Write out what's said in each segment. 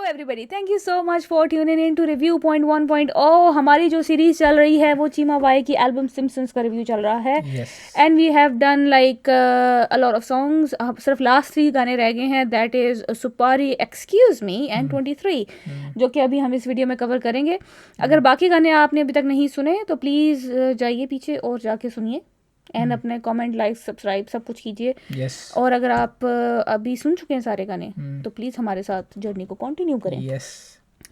Everybody, thank you so much for tuning in to review point 1.0। हमारी जो series चल रही है वो चीमा वाई की एल्बम सिम्पसन्स का रिव्यू चल रहा है and we have done like a lot of songs. सिर्फ लास्ट 3 गाने रह गए हैं, that is Supari, excuse me and 23, जो कि अभी हम इस वीडियो में कवर करेंगे। अगर बाकी गाने आपने अभी तक नहीं सुने तो प्लीज़ जाइए पीछे और जाके सुनिए एंड अपने कमेंट, लाइक, सब्सक्राइब सब कुछ कीजिए। और अगर आप अभी सुन चुके हैं सारे गाने तो प्लीज़ हमारे साथ जर्नी को कंटिन्यू करें।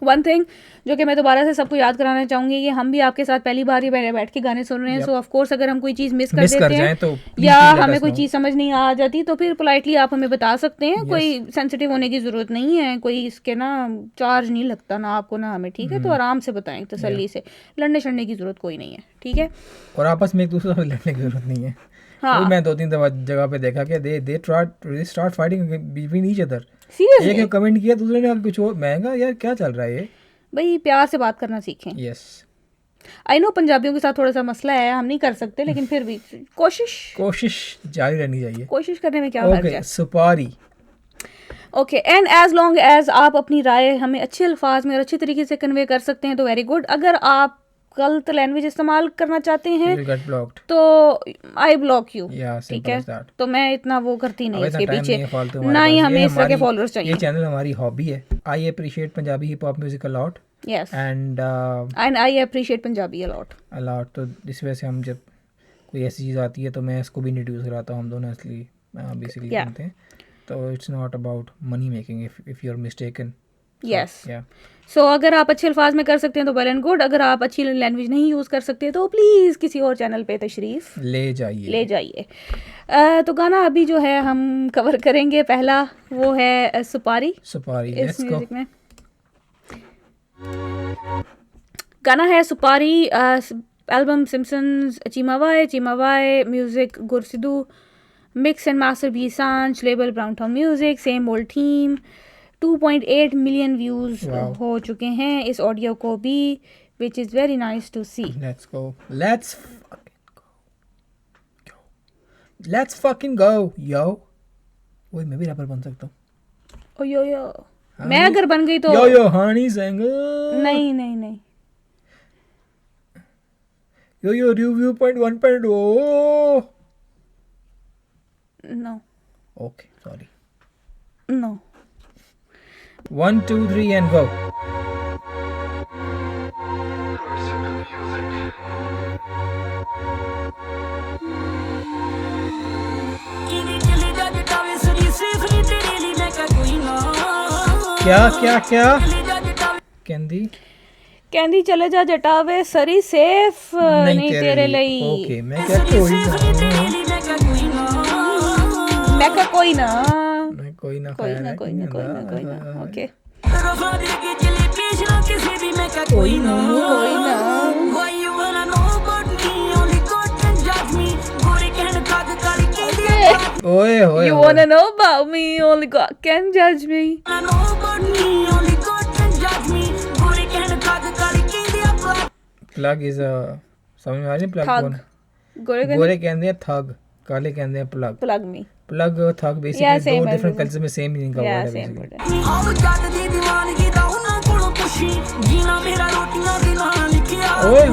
वन थिंग जो कि मैं दोबारा से सबको याद कराना चाहूँगी कि हम भी आपके साथ पहली बार ही बैठ के गाने सुन रहे हैं। सो ऑफ कोर्स अगर हम कोई चीज़ मिस कर देते हैं तो या हमें कोई चीज़ समझ नहीं आ जाती तो फिर पोलाइटली आप हमें बता सकते हैं। कोई सेंसिटिव होने की ज़रूरत नहीं है, कोई इसके ना चार्ज नहीं लगता ना आपको ना हमें, ठीक है? तो आराम से बताएं तसल्ली से, लड़ने शड़ने की ज़रूरत कोई नहीं है, ठीक है? और आपस में एक दूसरे से लड़ने की ज़रूरत नहीं है। हाँ। मैं 2-3 जगह पे देखा कि they start fighting between each other. Seriously एक ने कमेंट किया, दूसरे ने कुछ और। मैं कहा यार क्या चल रहा है ये? भाई प्यार से बात करना सीखें। यस, आई नो पंजाबियों के साथ थोड़ा सा मसला है, हम नहीं कर सकते, लेकिन फिर भी कोशिश जारी रहनी चाहिए। कोशिश करने में क्या फर्क है? Supari. Okay, and as long as आप अपनी राय हमें अच्छे अल्फाज में और अच्छे तरीके से कन्वे कर सकते हैं तो वेरी गुड। अगर आप गलत लैंग्वेज इस्तेमाल करना चाहते हैं तो आई ब्लॉक यू, ठीक है? तो मैं इतना वो करती नहीं इसके पीछे, ना ही हमें इस तरह के फॉलोअर्स चाहिए। ये चैनल हमारी हॉबी है। I appreciate Punjabi hip hop music a lot. Yes, and I appreciate Punjabi a lot. तो इस वजह से हम जब कोई ऐसी चीज़ आती है तो मैं इसको भी इंट्रोड्यूस कराता हूँ। हम दोनों असली बेसिकली बनते हैं। तो it's not about money making if you are mistaken. Yes, so अगर आप अच्छे अल्फाज में कर सकते हैं तो वेल एंड गुड। अगर आप अच्छी लैंग्वेज नहीं यूज़ कर सकते तो प्लीज़ किसी और चैनल पे तशरीफ़ ले जाइए। तो गाना अभी जो है हम कवर करेंगे, पहला वो है सुपारी। इस म्यूजिक में गाना है Supari, album Simpsons, Cheema Y music, Gursidhu, mix and master B Sanch, label brown town music, same old team. 2.8 million views हो चुके हैं इस ऑडियो को भी, which is very nice to see. Let's fucking go yo. वही मैं भी रैपर बन सकता हूँ। ओ यो मैं अगर बन गई तो यो हनी सिंगर। नहीं yo review point 1.0। No, okay, sorry, no. 1 2 3 and go। क्या कहंदी चले जा जटावे सरी सेफ नहीं तेरे लिए। ओके, मैं क्या कोई ना okay. You wanna know about me, only God can judge me. Plug is a समझ में आ रही? प्लग कौन? गोरे कहते हैं थग, काले कहते हैं प्लग। प्लग थग बेसिकली 2 डिफरेंट कल्चर में सेम मीनिंग का वर्ड है बेसिकली। ओए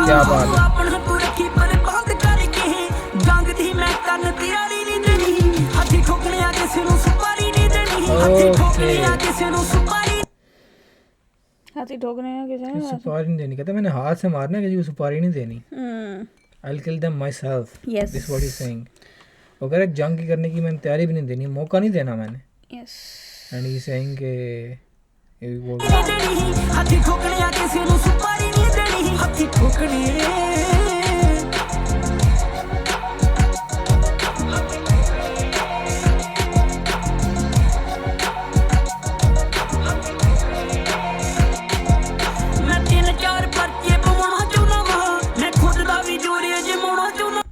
क्या बात हाथी ठोकने सुपारी नहीं देनी। कहता मैंने हाथ से मारना, किसी को सुपारी नहीं देनी। I'll kill them myself. Yes. This is what he's saying. अगर एक जंग करने की मैंने तैयारी भी नहीं देनी, मौका नहीं देना मैंने। Yes. And he's saying कि वो हाथी ठोकने या किसी को सुपारी नहीं देनी, हाथी ठोकने।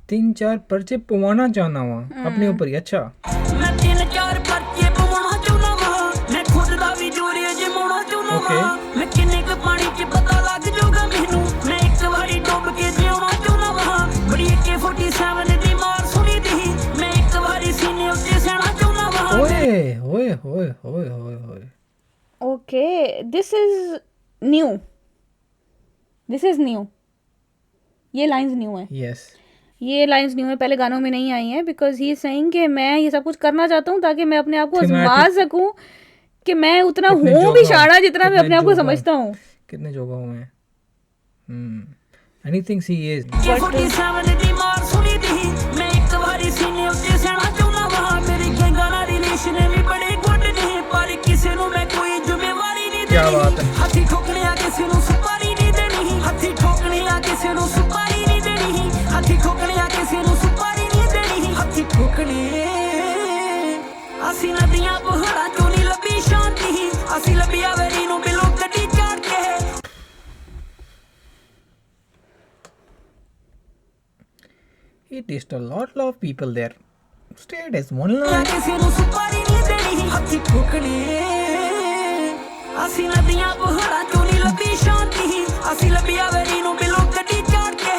तीन चार पर्चे पवाना चाहना वहाँ अपने ऊपर ही। अच्छा, मैं 3-4 पर्चे पवाना चाहना वहाँ, मैं खुद दा भी जोरे जमाना चाहना वहाँ, मैं किन्ने क पानी च पता लग जाऊगा मैनू, मैं एक बारी डूब के जीना चाहना Okay, this is new. This is new. ये लाइंस न्यू है. Yes. ये लाइंस न्यू है, पहले गानों में नहीं आई हैं. बिकॉज ही सेइंग कि मैं ये सब कुछ करना चाहता हूँ ताकि मैं अपने आप को आजमा सकूँ कि मैं उतना हूँ भी शाना जितना मैं अपने आप को समझता हूँ. कितने जोगा हूँ मैं. And he thinks he is. ये 47 ਦੀ ਮਾਰ ਸੁਣੀ ਦੀ ਮੈਂ ਇੱਕ ਵਾਰੀ ਸੀਨੇ ਉੱਤੇ ਸਹਿਣਾ ਚਾਹੁੰਦਾ ਵਾਂ ਮੇਰੀ ਗੈਂਗਾਂ ਨਾਲ ਰਿਲੇਸ਼ਨ ਵੀ ਬੜੇ ਗੁੱਡ ਨੇ ਪਰ ਕਿਸੇ ਨੂੰ ਮੈਂ ਕੋਈ ਜ਼ਿੰਮੇਵਾਰੀ ਨਹੀਂ क्या बात ਦੇਣੀ है. ਹੱਥੀ ਠੋਕਣੇ ਆ ਕਿਸੇ ਨੂੰ ਸੁਪਾਰੀ ਨਹੀਂ ਦੇਣੀ ਹੱਥੀ ਠੋਕਣੇ ਆ ਕਿਸੇ ਨੂੰ ਸੁਪਾਰੀ ਨਹੀਂ ਦੇਣੀ ਹੱਥੀ ਠੋਕਣੇ ਆ ਕਿਸੇ ਨੂੰ ਸੁਪਾਰੀ ਨਹੀਂ ਦੇਣੀ ਹੱਥੀ ਠੋਕਣੇ ਅਸੀਂ ਨਦੀਆਂ ਪਹਾੜਾਂ ਚੋਂ ਨਹੀਂ ਲੱਭੀ ਸ਼ਾਂਤੀ ਅਸੀਂ ਲੱਭਿਆ ਵੈਰੀ ਨੂੰ ਬਿਲੋ ਗੱਡੀ ਚਾੜ ਕੇ He dissed a lot of people there. Stayed as one line. ਕਿਸੇ ਨੂੰ ਸੁਪਾਰੀ ਨਹੀਂ ਦੇਣੀ ਹੱਥੀ ਠੋਕਣੇ ਅਸੀਂ ਨਦੀਆਂ ਪਹਾੜਾਂ ਚੋਂ ਨਹੀਂ ਲੱਭੀ ਸ਼ਾਂਤੀ ਅਸੀਂ ਲੱਭਿਆ ਵੈਰੀ ਨੂੰ ਬਿਲੋ ਗੱਡੀ ਚਾੜ ਕੇ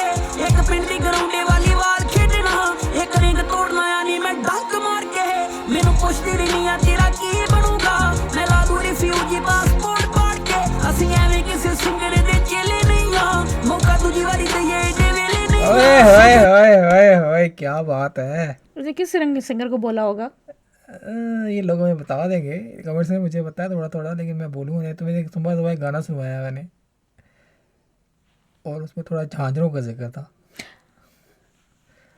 ਇੱਕ ਪਿੰਡ ਦੀ ਗਰਾਉਂਡੇ ਵਾਲੀ ਵਾਰ ਖੇਡਣਾ ਇੱਕ ਰਿੰਗ ਤੋੜਨਾ ਆ ਨਹੀਂ ਮੈਂ ਡੰਕ ਮਾਰ ਕੇ ਮੈਨੂੰ ਪੁੱਛਦੀ ਰਹਿਣੀ ਆ ਤੇਰਾ ਕੀ ਬਣੂਗਾ ਮੈਂ ਲਾ ਦੂੰ ਰਿਫਿਊਜੀ ਪਾਸਪੋਰਟ ਪਾੜ ਕੇ ਅਸੀਂ ਐਵੇਂ ਕਿਸੇ ਸਿੰਗਰ ਦੇ ਚੇਲੇ ਨਹੀਂ ਆ ਮੌਕਾ ਦੂਜੀ ਵਾਰੀ ਦਈਏ ਏਡੇ ਵੇਲੇ ਨਹੀਂ ओए क्या बात है. उसे किस सिंगर को बोला होगा? ये लोगों में बता देंगे कमेंट्स में. मुझे पता है थोड़ा थोड़ा लेकिन मैं बोलूँगा नहीं. तो मैंने सुबह एक गाना सुनवाया मैंने और उसमें थोड़ा झांझरों का जिक्र था.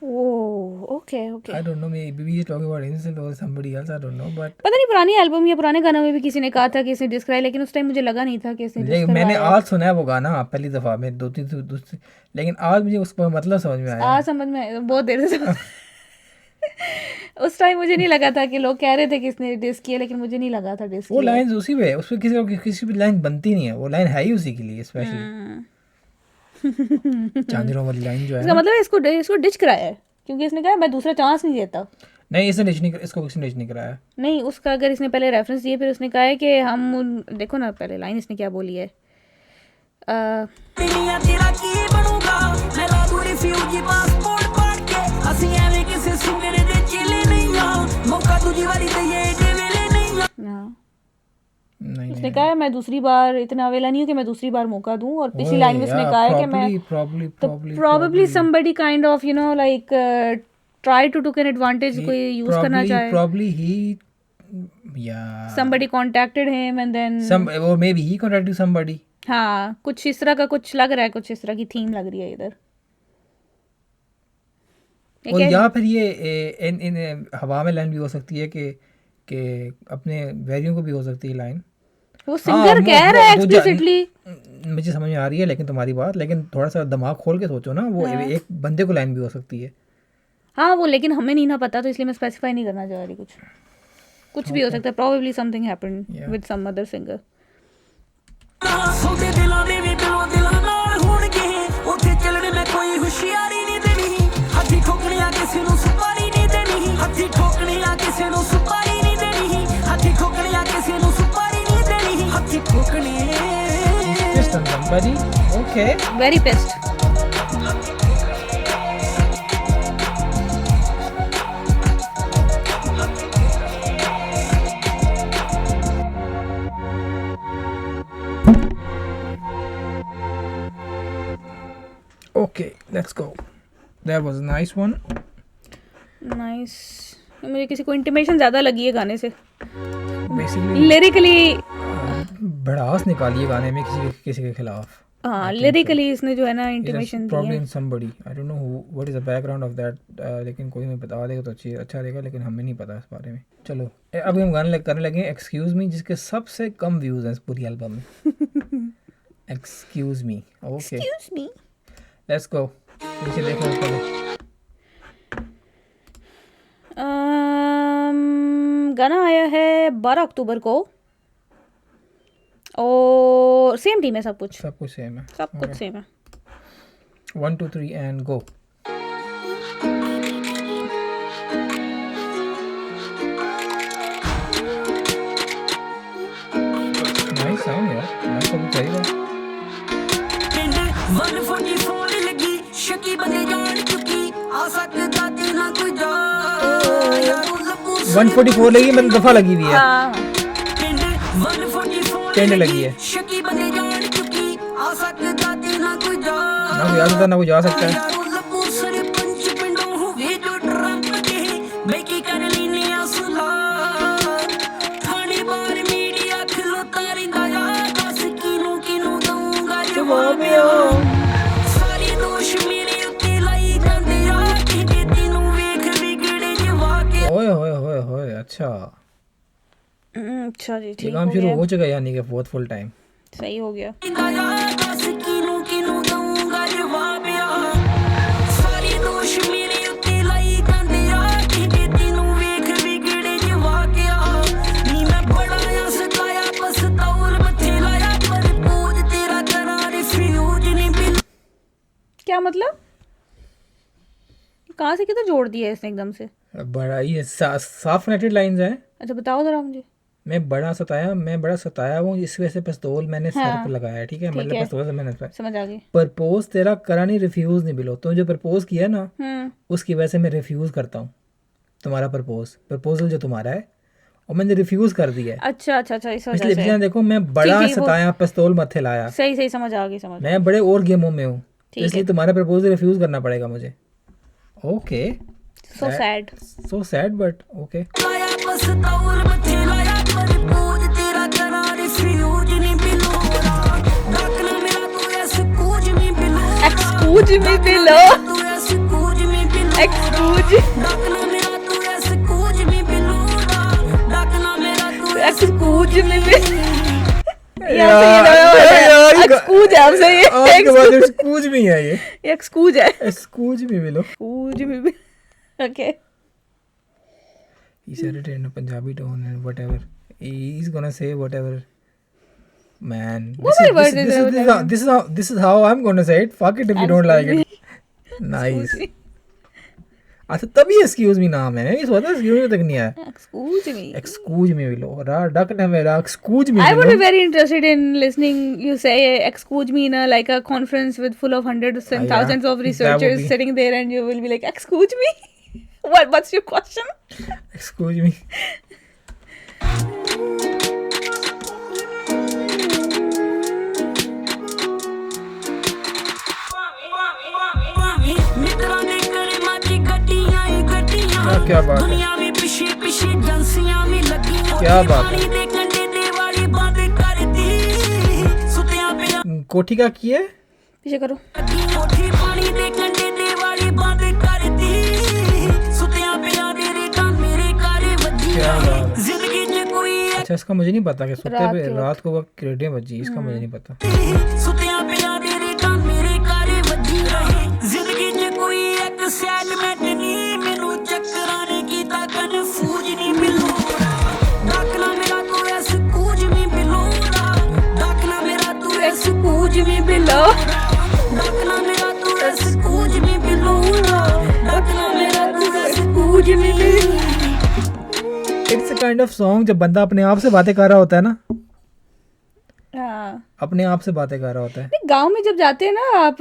Oh okay. I don't know, maybe he's talking about himself or somebody else. I don't know, but पता नहीं पुरानी एल्बम या पुराने गानों में भी किसी ने कहा था कि इसने डिस्क कराया, लेकिन उस टाइम मुझे लगा नहीं था कि इसने डिस्क मैंने करवाया. आज सुना है वो गाना पहली दफा में 2-3 दूसरी, लेकिन आज मुझे उसका मतलब समझ में आया. आज समझ में आया, बहुत देर से समझ उस टाइम मुझे नहीं लगा था कि लोग कह रहे थे कि इसने डिस्क किया, लेकिन मुझे नहीं लगा था डिस्क वो लाइन उसी पे, उसमें किसी भी लाइन बनती नहीं है. वो लाइन है ही उसी के लिए स्पेशली. झांझरों वाली लाइन जो है इसका मतलब इसको डिच कराया है क्योंकि इसने कहा मैं दूसरा चांस नहीं देता. नहीं, इसने डिच नहीं, इसको किसी ने डिच नहीं कराया. नहीं, उसका अगर इसने पहले रेफरेंस दिए फिर उसने कहा है कि हम देखो ना पहले लाइन इसने क्या बोली है. तेरा की बनूंगा मैं ला दूं रिफ्यूजी पासपोर्ट पाड़ के ਅਸੀਂ ਐਵੇਂ ਕਿਸੇ ਸਿੰਗਰ ਦੇ ਚੇਲੇ ਨਹੀਂ ਆ ਮੌਕਾ ਦੂਜੀ ਵਾਰੀ ਦਈਏ ਏਡੇ ਵੇਲੇ ਨਹੀਂ ਆ. नहीं, उसने कहा है मैं दूसरी बार इतना अवेला नहीं हूँ कि मैं दूसरी बार मौका दूं. और पिछली लाइन में उसने कहा है कि मैं probably somebody kind of you know like try to took an advantage, कोई यूज करना चाहे. Probably he, somebody contacted him and then or maybe he contacted somebody. हाँ, कुछ इस तरह का कुछ लग रहा है, कुछ इस तरह की थीम लग रही है इधर. और या फिर ये इन हवा में लाइन भी हो सकती है कि अपने वैरियों को भी हो सकती है लाइन. वो सिंगर कह रहा है एक्सप्लिसिटली. मुझे समझ में आ रही है लेकिन तुम्हारी बात, लेकिन थोड़ा सा दिमाग खोल के सोचो ना. वो एक बंदे को लाइन भी हो सकती है. हाँ वो, लेकिन हमें नहीं ना पता तो इसलिए मैं स्पेसिफाई नहीं करना चाह रही. कुछ भी हो सकता है. Probably something happened with some other singer. ਸੋਦੇ ਦਿਲਾਂ ਦੇ ਵੀ ਦਿਲੋਂ ਦਿਲਾਂ ਨਾਲ ਹੋਣਗੇ ਉੱਥੇ ਚੱਲਣੇ ਮੈਂ ਕੋਈ ਹੁਸ਼ਿਆਰੀ ਨਹੀਂ ਦੇਣੀ ਹੱਥੀ ਠੋਕਣੇ ਆ ਕਿਸੇ ਨੂੰ ਸੁਪਾਰੀ ਨਹੀਂ ਦੇਣੀ ਹੱਥੀ ਠੋਕਣੇ ਆ ਕਿਸੇ ਨੂੰ ਸੁਪਾਰੀ ਨਹੀਂ ਦੇਣੀ ਹੱਥੀ ਠੋਕਣੇ ਆ ਕਿਸੇ ਨੂੰ ਸੁਪਾਰੀ ਨਹੀਂ ਦੇਣੀ ਹੱਥੀ ਠੋਕਣੇ. Pissed on somebody? Okay. Very pissed. Okay, let's go. That was a nice one. Nice. मुझे किसी को इंटिमेशन ज़्यादा लगी है गाने से. Basically लिरिकली भड़ास निकाली है गाने में किसी के खिलाफ. हाँ, लिरिकली इसने जो है ना इंटिमेशन दी Probably है. in somebody. I don't know what is the background of that. लेकिन कोई हमें बता देगा तो अच्छा रहेगा, लेकिन हमें नहीं पता इस बारे में. चलो अब हम गाने करने लगे एक्सक्यूज मी, जिसके सबसे कम व्यूज हैं इस पूरी एल्बम में. Excuse me. Okay, Excuse me. Let's go. नीचे देखो पहले. गाना आया है 12 अक्टूबर को और सेम टीम है. सब कुछ सेम है. सब कुछ सेम है. 1 2 3 एंड गो. नाइस साउंड यार. नाइस सब चाहिए. ਪਿੰਡ 144 ਲੱਗੀ ਸ਼ਕੀ ਬੰਦੇ ਜਾਣ ਚੁੱਕੀ ਆ ਸਕਦਾ ਤੇ ਨਾ ਕੋਈ ਜਾ ਯਾਰੋ ਲੱਭੂ 144 लगी, मतलब दफा लगी हुई है. हाँ. ਪਿੰਡ 144 टेंड लगी है, शकी बने जान चुकी आ सकता ते ना कोई जा ना कोई आ सकता ना कोई जा सकता है। यारो लपू सरपंच पिंडों होवे जो ट्रंप के मैं की कर लीने असला थाने बार मीडिया खिलो तारी दया दस किनू किनू दूंगा जवाब सारी दोष मेरे उत्ते लाई जांदे आ कि तेनू वेख बिगड़े जवा के ओए होए होए होए, अच्छा अच्छा जी, ये ठीक काम हो शुरू गया, हो चुका है यानी कि बहुत फुल टाइम। सही हो गया। दया दस किनू किनू दूंगा जवाब सारी दोष मेरे उत्ते लाई जांदे आ कि तेनू वेख बिगड़े जवा के नी मैं बड़ा आ सताया पछताउल मथे लाया पर पूज तेरा करार रिफ्यूज नहीं बिल क्या मतलब? कहाँ से किधर जोड़ दिया है इसने एकदम से? बड़ा ये साफ कनेक्टेड लाइंस हैं। अच्छा बताओ जरा मुझे। मैं बड़ा सताया हूँ, इस वजह से पिस्तौल मैंने सर पे लगाया, ठीक है, मतलब है। पिस्तौल से मैंने समझ आ गई। प्रपोज तेरा करा नहीं, रिफ्यूज नहीं बिलो, तुम जो प्रपोज किया ना हम्म, उसकी वजह से मैं रिफ्यूज करता हूँ तुम्हारा प्रपोजल जो तुम्हारा है, और मैंने रिफ्यूज कर दिया है। अच्छा अच्छा अच्छा, इस इसलिए वजह से। इसलिए देखो मैं बड़ा ठीक है, वो- सताया, पिस्तौल मत्थे लाया, सही सही, समझ आ गई, समझ। मैं बड़े और गेमों में हूँ, ठीक इसलिए है। तुम्हारा प्रपोजल रिफ्यूज करना पड़ेगा मुझे। Okay, so sad. So sad but okay. लाया पछताउल मथे लाया पर पूज तेरा करार रिफ्यूज नहीं बिलोरा डाकना मेरा तू ऐसे कूज नहीं बिलोरा एक्सक्यूज मी बिलो, तू ऐसे कूज नहीं बिलोरा एक्सक्यूज, डाकना मेरा तू ऐसे कूज नहीं बिलोरा डाकना मेरा तू ऐसे एक्सक्यूज मी बिलो। यार, एक्सक्यूज है आपसे ये, आपके बाद एक्सक्यूज मी है ये, एक्सक्यूज है, excuse me below. Excuse me. Okay, He said it in a Punjabi tone and whatever. He's gonna say whatever. Man, this is how I'm gonna say it. Fuck it if you don't like it. Nice. अच्छा तभी excuse me नाम है, नहीं सोचा excuse me तक नहीं आया। Excuse me. Excuse me below, duck ने मेरा excuse me I would be below. very interested in listening you say excuse me in a like a conference with full of hundreds and Yeah, thousands of that would researchers be- sitting there and you will be like excuse me. What's your question? Excuse me. मित्रों ने करे माची गड्डियां ही गड्डियां क्या बात है। दुनिया में पीछे पीछे एजेंसियां भी लगी क्या बात है। पानी दे कंडे दे वाली बंद कर दी सुतिया पिया कोठी का की है? पीछे करो। कोठी पानी दे कंडे दे वाली बंद कर दी सुतिया पिया तेरे का मेरे कारे वजी क्या बात है। जिंदगी च कोई अच्छा इसका मुझे नहीं पता कि सोते रात पे के वक्त। रात को वक्त क्रेडिट बजी, इसका मुझे नहीं पता। सुतिया पिया तेरे का मेरे कारे वजी रहे जिंदगी च कोई एक सेटमेंट नहीं मैनू चक्करां ने कीता कन्फ्यूज नहीं बिलोरा डाकना मेरा तू ऐसे कूज नहीं बिलोरा डाकना मेरा तू ऐसे कूज नहीं बिलोरा डाकना मेरा तू ऐसे कूज नहीं बिलोरा डाकना मेरा तू ऐसे कूज नहीं बिलोरा it's a kind of song जब बंदा अपने आप से बातें कर रहा होता है ना, हाँ, अपने आप से बातें कर रहा होता है। गांव में जब जाते हैं ना आप,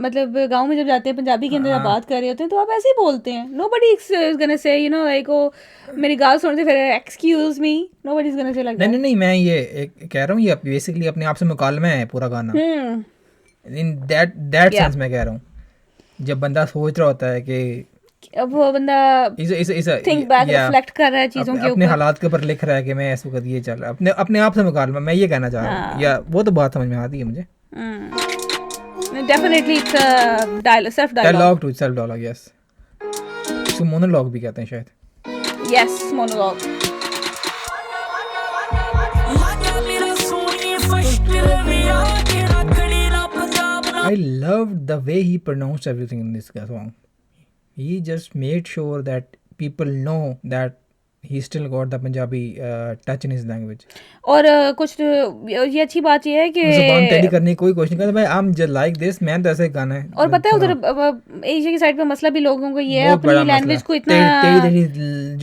मतलब गांव में जब जाते हैं पंजाबी के अंदर आप बात कर रहे होते हैं तो आप ऐसे ही बोलते हैं। Nobody is gonna say you know like oh मेरी गाल सुनते फिर excuse me, nobody is gonna say like नहीं नहीं नहीं, मैं ये कह रहा हूँ ये बेसिकली अपने आप से मुकालमा है पूरा गाना, इन दैट सेंस मैं कह रहा हूँ। जब बंदा सोच रहा होता है कि अब वो बंदा थिंक बैक, रिफ्लेक्ट कर रहा है चीजों के अपने ऊपर। हालात के ऊपर लिख रहा है कि मैं ऐसा कर ये चल रहा है, अपने आप से मुकालमा, मैं ये कहना चाह रहा हूँ। या वो तो बात समझ में आती है मुझे। Definitely it's a self dialogue. Dialogue to self dialogue, yes, इसको मोनोलॉग भी कहते हैं शायद। Yes, monologue. लाजा मेरा सोनिए फर्स्ट लविया तेरा खड़ी ना पंजाब ना I loved the way he pronounced everything in this song. He just made sure that people know that he still got the Punjabi touch in his language. और कुछ ये अच्छी बात ये है कि जुबान टेढ़ी करने की कोई कोशिश नहीं करता भाई, I'm just like this, मैं तो ऐसे गाना है। और पता है उधर एशिया की साइड पे मसला भी लोगों को ये है, बहुत बड़ा अपनी लैंग्वेज मसला को है। इतना टेढ़ी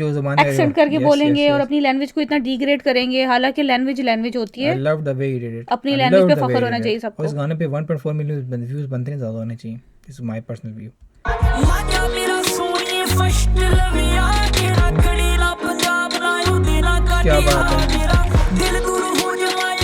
जो जुबान है एक्सेंट करके yes, बोलेंगे yes, और yes. अपनी लैंग्वेज को इतना डिग्रेड करेंगे, हालांकि लैंग्वेज होती I है। loved the way he did it. अपनी I language loved पे the way फख्र he होना did चाहिए it. सबको। और इस गाने पे 1.4 मिलियन व्यूज बनते नहीं, ज़्यादा होने चाहिए। This is my personal view. लाजा मेरा सोनिए फर्स्ट लविया तेरा खड़ी ना पंजाब ना यू देना क्या बात है। मेरा दिल दूर हो जाए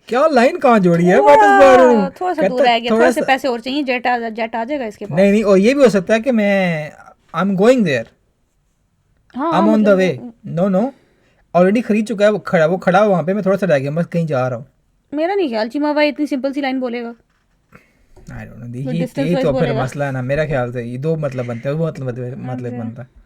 क्या लाइन कहाँ जोड़ी है मैं तो बोल रहा हूँ थोड़ा सा दूर रह गया थोड़ा से पैसे और चाहिए जेट आ जाएगा इसके पास नहीं और ये भी हो सकता है कि मैं I am going there I am on the way no already खरीद चुका है वो खड़ा वहाँ पे मैं थोड़ा सा रह गया बस कहीं जा रहा हूँ मेरा नहीं ख्याल चीमा भाई इतनी सिंपल सी लाइन बोलेगा आई डोंट नो देखिए ये तो फिर मसला है ना मेरा ख्याल से ये दो मतलब बनते हैं वो मतलब बनता है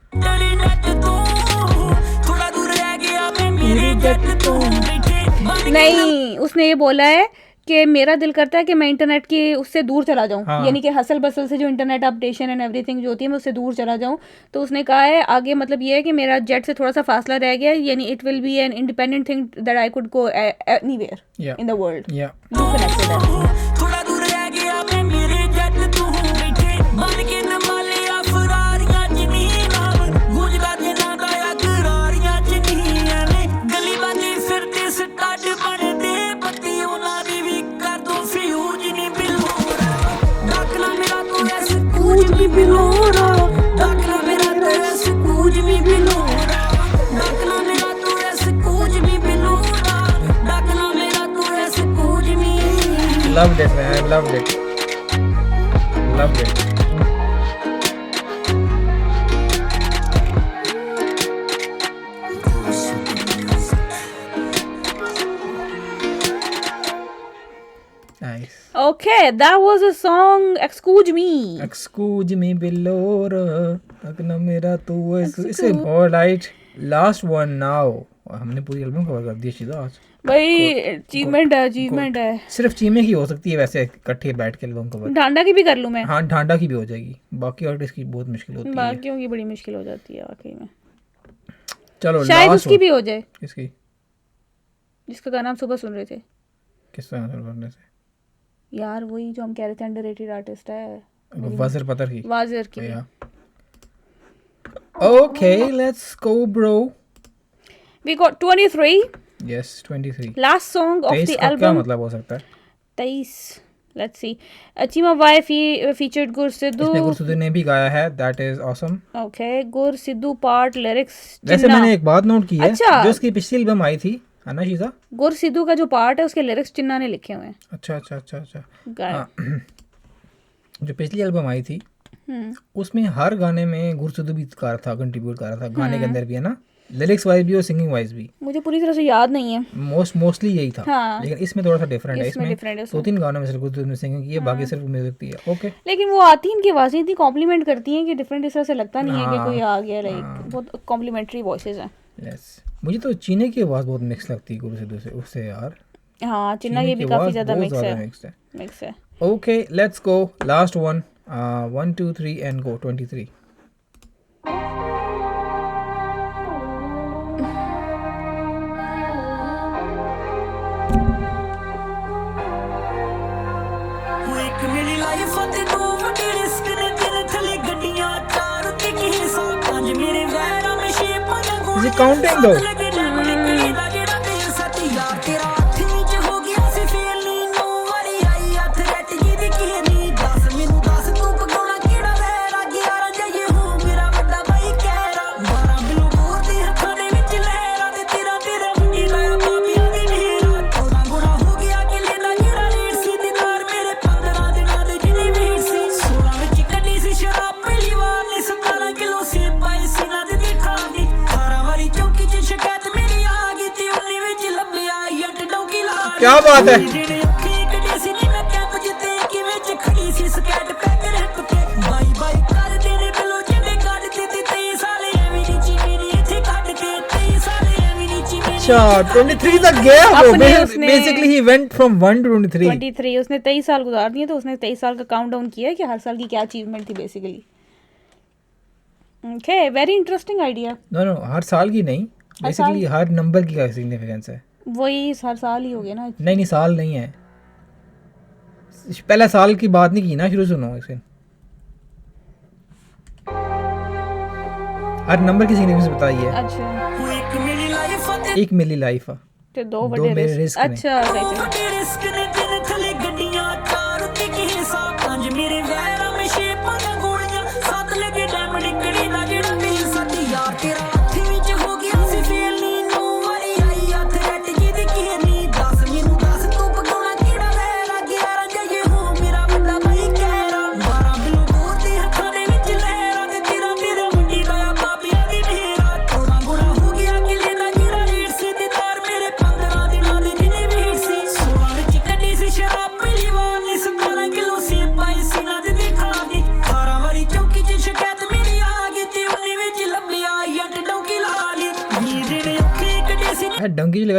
नहीं उसने ये बोला है कि मेरा दिल करता है कि मैं इंटरनेट के उससे दूर चला जाऊं यानी कि हसल बसल से जो इंटरनेट अपडेशन एंड एवरीथिंग जो होती है मैं उससे दूर चला जाऊं तो उसने कहा है आगे मतलब ये है कि मेरा जेट से थोड़ा सा फासला रह गया यानी it will be an independent thing that I could go anywhere in the world you connected है थोड़ा दूर रह गया मैं मेरे जेट तू बैठे बन के न मालिया फरारियां जमीन गुजरा जना दा अकरारियां जमीन ने गली बानी फिरते स्टार्ट बन दे पत्ती उना दी भी कर दो फ्यूज नहीं बिलोरा डाकना मेरा तो ऐसे कूज भी बिलोरा डाकना मेरा तो ऐसे कूज भी बिलोरा डाकना मेरा तो ऐसे कूज भी बिलोरा डाकना मेरा तो ऐसे कूज भी loved it man loved it nice okay that was a song excuse me बिलोरा अगना मेरा तो इसे और लाइट लास्ट वन नाउ हमने पूरी एल्बम कवर कर दी सीधा आज भाई अचीवमेंट है सिर्फ चीमे की हो सकती है वैसे इकट्ठे बैठ के एल्बम कवर ढांडा की भी कर लूं मैं हाँ ढांडा की भी हो जाएगी बाकी आर्टिस्ट की बहुत मुश्किल होती है बाकियों की बड़ी मुश्किल हो जाती है वाकई में चलो शायद उसकी भी हो जाए किसकी जिसका गाना हम सुबह सुन रहे थे किस तरह सुनने से यार वही जो हम कह रहे थे अंडररेटेड आर्टिस्ट है वाजिर की okay let's go bro we got 23 yes 23 last song of the album क्या मतलब हो सकता है 23 let's see Chima Vai featured Gur Sidhu इसमें गुर सिद्धू ने भी गाया है that is awesome okay Gur Sidhu part lyrics वैसे मैंने एक बात नोट की है अच्छा। जो उसकी पिछली एल्बम आई थी है ना शीजा गुर सिद्धू का जो पार्ट है उसके लिरिक्स चिन्ना ने लिखे हुए हैं अच्छा गाया जो पिछली एल्बम आई थी उसमें हर गाने में गुर सिद्धू भी गा रहा था कंट्रीब्यूट कर रहा था गाने के अंदर भी है ना लिरिक्स वाइज भी और सिंगिंग वाइज भी मुझे पूरी तरह से याद नहीं है मोस्टली यही था हाँ। लेकिन इसमें थोड़ा सा डिफरेंट है इसमें दो तीन गानों में सिर्फ गुर सिद्धू ने सिंगिंग की है बाकी सिर्फ म्यूजिक दी है ओके लेकिन वो आती इनकी आवाजें इतनी कॉम्प्लीमेंट करती हैं कि डिफरेंट इस तरह से लगता नहीं है कि कोई आ गया लाइक बहुत कॉम्प्लीमेंट्री वॉइसेस हैं यस मुझे तो चीने की आवाज बहुत मिक्स लगती है गुरु सिद्धू से उससे यार हाँ चिन्ना की भी काफी ज्यादा मिक्स है okay let's go last one 1 2 3 and go 23 Is it counting though? क्या बात है अच्छा 23 तक गया वो बेसिकली ही वेंट फ्रॉम 1 टू 23 उसने 23 साल गुजार दिए तो उसने 23 साल का काउंटडाउन किया कि हर साल की क्या अचीवमेंट थी basically okay very interesting idea no हर साल की नहीं बेसिकली हर नंबर की क्या सिग्निफिकेंस है वही हर साल ही हो गया ना नहीं साल नहीं है पहले साल की बात नहीं की ना शुरू सुनो इसके हर नंबर की सिग्निफिकेंस बताइए अच्छा एक मिली लाइफ ते दो मेरे रिस्क अच्छा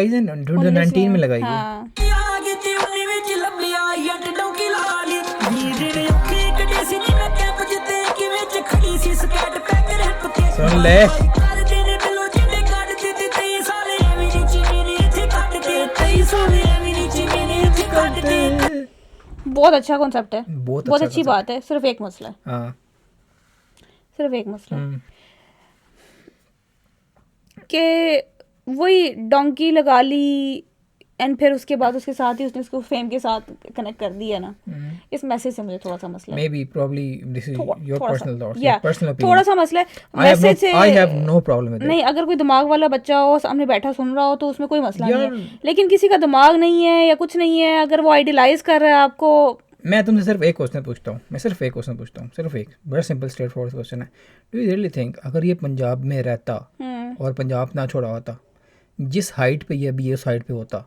लगाई थी 2019 में लगाई है। हाँ आगे ते उन्नी विच लंबिया यट डौकी लाली वीर ने ओके कटे सी नी मैं कैप जिते कि विच खड़ी सी स्कैट पैक रैप ते सुन ले कर तेरे बिलो जिंदे काट ते 23 साले एवी नी चीनी इथे काट ते 23 साले एवी नी चीनी इथे काट ते बहुत अच्छा कॉन्सेप्ट है, बहुत बहुत अच्छा अच्छी बात है। सिर्फ एक मसला है, हाँ सिर्फ एक मसला है कि वही डोंकी लगा ली एंड फिर उसके बाद उसके साथ ही उसने उसको फेम के साथ कनेक्ट कर दिया ना। इस मैसेज से मुझे थोड़ा सा मसला है, maybe probably this is your थोड़ा पर्सनल सा, थॉट्स या पर्सनल थोड़ा सा मसला है मैसेज से। I have no problem with नहीं, अगर कोई दिमाग वाला बच्चा हो सामने बैठा सुन रहा हो तो उसमें कोई मसला नहीं यार- है, लेकिन किसी का दिमाग नहीं है या कुछ नहीं है, अगर वो आइडियलाइज कर रहा है आपको। मैं तुमसे सिर्फ एक क्वेश्चन पूछता हूँ, सिर्फ एक बड़ा सिंपल स्ट्रेट फॉरवर्ड क्वेश्चन है। डू यू रियली थिंक अगर ये पंजाब में रहता और पंजाब ना छोड़ा होता, जिस हाइट पे ये अभी ये उस हाइट पे होता?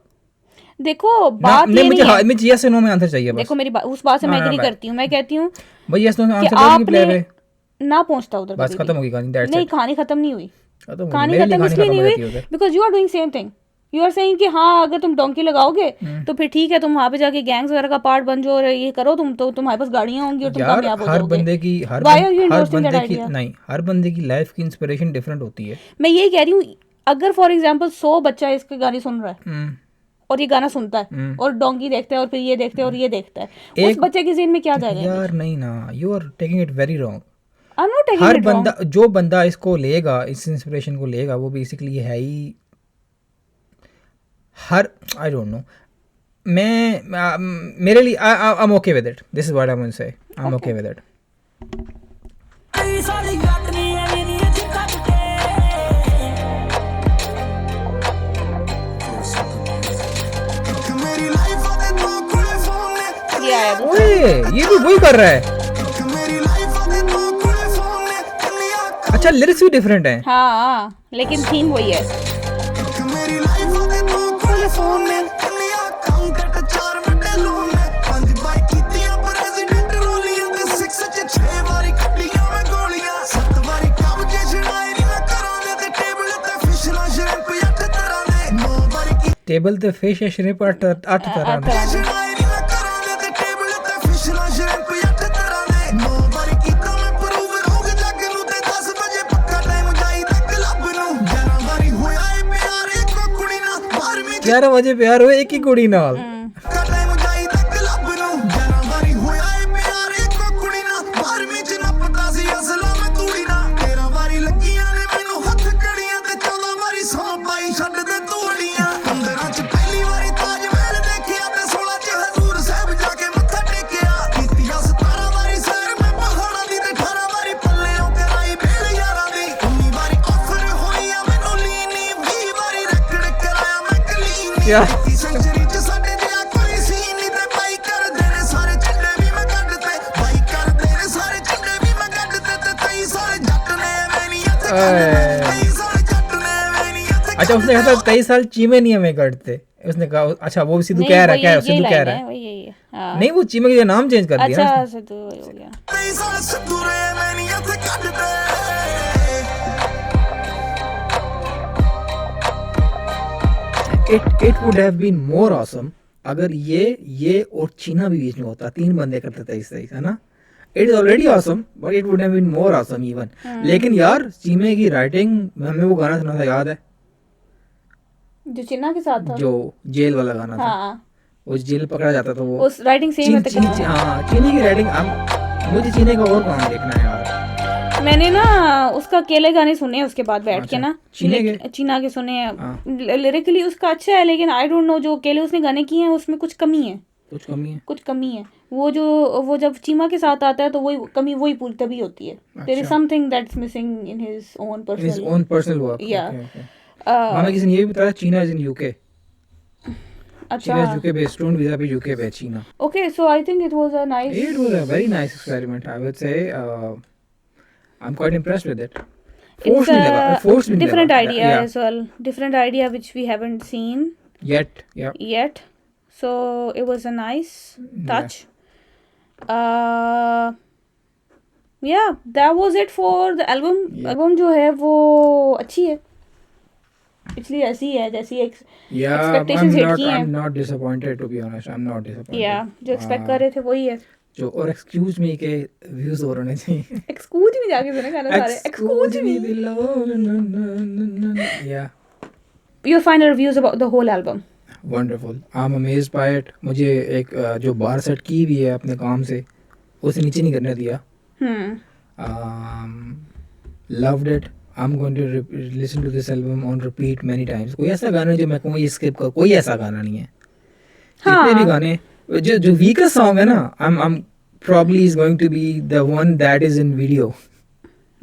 देखो बात ये नहीं है, मुझे यस नो में आंसर चाहिए बस। देखो मेरी बात, उस बात से मैं एग्री करती हूँ। मैं कहती हूँ भाई यस नो में कि आंसर करोगे प्ले पे आपने ना पहुंचता उधर, बस कभी खत्म भी। होगी कहानी, दैट्स नहीं, इट। कहानी खत्म नहीं हुई, खत्म कहानी खत्म इसलिए नहीं हुई because you are doing same thing. You are saying कि हाँ अगर तुम डोंकी लगाओगे तो फिर ठीक है, तुम वहाँ पे जाके गैंग्स वगैरह का पार्ट बन जाओ और ये करो, तुम तो तुम्हारे पास गाड़ियाँ होंगी और तुम यार कामयाब हो हर जाओगे। बंदे की Why are you endorsing that idea? नहीं, हर बंदे की लाइफ की इंस्पिरेशन डिफरेंट होती है। मैं यही कह रही हूँ, अगर फॉर एग्जाम्पल 100 बच्चा इसके गाने सुन रहा है और ये गाना सुनता है और डोंकी देखता है और फिर ये देखता है और ये देखता है, उस बच्चे के ज़हन में क्या जाएगा? यार नहीं ना, you are taking it very wrong. I am not taking her it wrong. बंदा, जो बंदा इसको लेगा, इस इंस्पिरेशन को लेगा, वो बेसिकली है ही हर, आई डोंट नो, मैं मेरे लिए I am okay with it, this is what I am going to say, I am okay with it. 23 साले यट ने एवी नी इथे काट ते मेरी लाइफ आते तो कोई फोन ने ये आया ओए ये भी वही कर रहा है। मेरी लाइफ आते तो कोई फोन ने कलिया अच्छा लिरिक्स भी डिफरेंट हैं। हाँ, लेकिन थीम वही है। मेरी लाइफ आते तो कोई फोन ने कलिया काउंट 4 मिनट लोन ने 5 बाइक कीतियां प्रेसिडेंट रोलियां ते 6 च 6 वारी कड्डियां मैं गोलियां 7 वारी कब्जे छड़ाए नी मैं कਰਾਂ दे ते टेबल ते फिश ना श्रिम्प 8 तरह दे 9 वारी टेबल ते फिश या श्रिम्प 8 तरह ਦੇ। छड़ाए नी मैं कਰਾਂ दे ते टेबल ते फिश ना श्रिम्प 8 तरह दे 9 वारी कीता मैं प्रूव रोग जग ਨੂੰ ਤੇ 10 ਵਜੇ ਪੱਕਾ ਟਾਈਮ ਜਾਈਦਾ ਕਲੱਬ ਨੂੰ 11 ਵਾਰੀ ਹੋਇਆ ਏ ਪਿਆਰ ਇੱਕ ਕੁੜੀ ਨਾਲ 12ਵੀਂ 11 ਵਜੇ ਪਿਆਰ ਹੋਏ ਇੱਕ ਹੀ ਕੁੜੀ ਨਾਲ। ਟਾਈਮ ਜਾਈਦਾ ਕਲੱਬ ਨੂੰ 11 ਵਾਰੀ ਹੋਇਆ ਏ ਪਿਆਰ ਇੱਕ ਕੁੜੀ ਨਾਲ 12ਵੀਂ ਚ ਨੱਪਦਾ ਸੀ ਅਸਲਾ ਮੈਂ ਤੂੜੀ ਨਾਲ 13 ਵਾਰੀ ਲੱਗੀਆਂ ਨੇ ਮੈਨੂੰ ਹੱਥ ਕੜੀਆਂ ਤੇ 14 ਵਾਰੀ ਸੌਂ ਪਾਈ ਛੱਡ ਦੇ ਤੂੜੀਆਂ 15 ਚ ਪਹਿਲੀ ਵਾਰੀ ਤਾਜ ਮਹਿਲ ਦੇਖਿਆ ਤੇ 16 ਚ ਹਜ਼ੂਰ ਸਾਹਿਬ ਜਾ ਕੇ ਮੱਥਾ ਟੇਕਿਆ ਕੀਤੀਆਂ 17 ਵਾਰੀ ਸੈਰ ਮੈਂ ਪਹਾੜਾਂ ਦੀ ਤੇ 18 ਵਾਰੀ ਪੱਲਿਓਂ ਕਰਾਈ ਭੇੜ ਯਾਰਾਂ ਦੀ 19 ਵਾਰੀ ਆਫਰ ਹੋਈਆਂ ਮੈਨੂੰ ਲੀਨੀ 20 ਵਾਰੀ ਰੈਕਡ ਕਰਾਇਆ ਮੈਂ ਕਲੀਨ ਯਾਰ ਸੈਂਚਰੀ ਚ ਸਾਡੇ ਜਿਹਾ ਕੋਈ ਸੀ ਨਹੀਂ ਤੇ ਬਾਈ ਕਰਦੇ ਨੇ ਸਾਰੇ ਚੱਡੇ ਵੀ ਮੈਂ ਕੱਢ ਤੇ ਬਾਈ ਕਰਦੇ ਨੇ ਸਾਰੇ ਚੱਡੇ ਵੀ ਮੈਂ ਕੱਢ ਤੇ 23 ਸਾਲ ਜੱਟ ਨੇ ਐਵੇਂ ਨਹੀਂ ਇੱਥੇ ਕੱਢ 23 ਸਾਲ ਜੱਟ ने ਐਵੇਂ ਨਹੀਂ ਇੱਥੇ अच्छा उसने कहा था 23 साल चीमे नहीं हमें करते, उसने कहा अच्छा वो भी सिद्धू नहीं, कह रहा वो है, क्या यही सिद्धू कह line रहा है, है? वही यही है। हाँ। नहीं वो चीमे का नाम चेंज कर दिया अच्छा ना सिद्धू वही हो गया। 23 ਸਾਲ ਸਿੱਧੂ ਨੇ ਐਵੇਂ ਨਹੀਂ ਇੱਥੇ ਕੱਢ ਤੇ it would have been more awesome अगर ये और चीना भी बीच में होता, 3 बंदे करते थे इस है ना। It is already awesome but it would have been more awesome even। लेकिन यार चीमे की राइटिंग, हमें वो गाना सुना था, याद है जो चिन्ना के साथ था, जो जेल वाला गाना था, हाँ वो जेल पकड़ा जाता था वो उस राइटिंग सेम है हाँ चीनी की राइटिंग। मुझे चीने का और काम देखना है यार। मैंने ना उसका अकेले गाने सुने हैं उसके बाद बैठ के ना, चीना के सुने हैं। लिरिकली उसका अच्छा है, लेकिन आई डोंट नो जो अकेले उसने गाने किए हैं उसमें कुछ कमी है, कुछ कमी है। वो जब चीमा के साथ आता है तो वही कमी वही पूरी तभी होती है। There is something that's missing in his own personal work. या हमें किसी ने ये भी बताया चीना इज इन यूके। अच्छा चीना is UK based, stone visa पे यूके पे चीना। Okay so I think it was a nice, It was a very nice experiment, I would say। I'm quite impressed with it। it's a different idea yeah. as well, different idea which we haven't seen yet। so it was a nice touch। yeah, that was it for the album। Yeah। album जो है वो अच्छी है, पिछली ऐसी है जैसी Yeah, expectations hit की हैं। I'm not disappointed, to be honest. I'm not disappointed. Yeah, जो एक्सपेक्ट कर रहे थे वही है। जो और एक्सक्यूज मी के व्यूज और होने चाहिए। एक्सक्यूज मी जाके सुने गाना सारे। Excuse me. Yeah. Your final reviews about the whole album? Wonderful. I'm amazed by it. मुझे एक जो बार सेट की भी है अपने काम से, उसे नीचे नहीं करने दिया। Loved it. I'm going to listen to this album on repeat many times. कोई ऐसा गाना जो मैं कहूँ ये skip कर, कोई ऐसा गाना नहीं है। जितने भी गाने, जो weakest song है ना, I'm probably is going to be the one that is in video.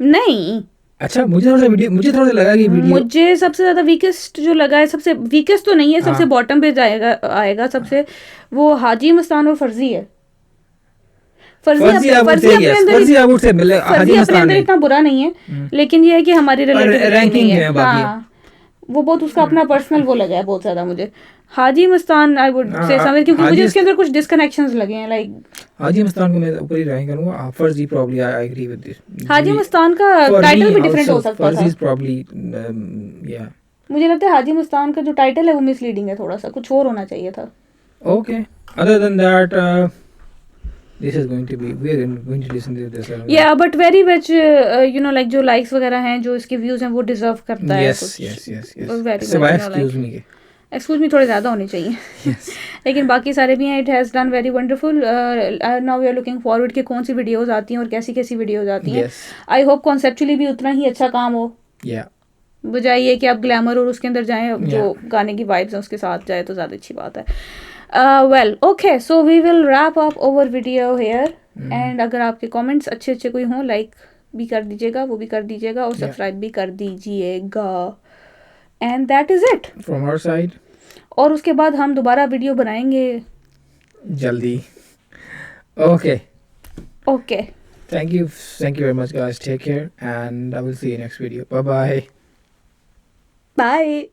नहीं। अच्छा, मुझे थोड़ा सा लगा कि वीडियो, मुझे सबसे ज्यादा वीकेस्ट जो लगा है, सबसे वीकेस्ट तो नहीं है, सबसे बॉटम पे आएगा सबसे, वो हाजी मस्तान और फर्जी है। फर्जी अपने अंदर इतना बुरा नहीं है, लेकिन ये है कि हमारी रैंकिंग है। हाँ, वो बहुत उसका अपना पर्सनल वो लगा है बहुत ज्यादा मुझे। Haji Mastan I would say समझ, क्योंकि मुझे उसके अंदर कुछ डिस्कनेक्शंस लगे हैं। लाइक हाजी मस्तान को मैं ऊपर ही रैंक करूंगा। फर्जी probably I agree with this. Haji Mastan का टाइटल भी डिफरेंट हो सकता था। फर्जी इज प्रॉब्ली या, मुझे लगता है हाजी मस्तान का जो टाइटल है वो मिसलीडिंग है थोड़ा सा, कुछ और होना चाहिए था। Okay, other than that this is going to be, we are going to listen to this album. Yeah, but very much you know, like जो likes वगैरह हैं, जो इसके views हैं, वो deserve करता है। yes. सिवाय excuse me के, excuse me थोड़े ज़्यादा होने चाहिए। yes. लेकिन बाकी सारे भी हैं। It has done very wonderful. Now we are looking forward कि कौन सी videos आती हैं और कैसी कैसी videos आती हैं। yes. I hope conceptually भी उतना ही अच्छा काम हो। yeah. बजाय ये कि आप ग्लैमर और उसके अंदर जाएं, जो गाने की वाइब्स हैं उसके साथ जाए तो ज़्यादा अच्छी बात है। Well, okay, so we will wrap up our video here. And अगर आपके comments अच्छे कोई हों, like भी कर दीजिएगा, वो भी कर दीजिएगा, और subscribe भी कर दीजिएगा। And that is it from our side. और उसके बाद हम दोबारा वीडियो बनाएंगे जल्दी। Okay. Thank you very much guys. Take care and I will see you next video. Bye. Bye.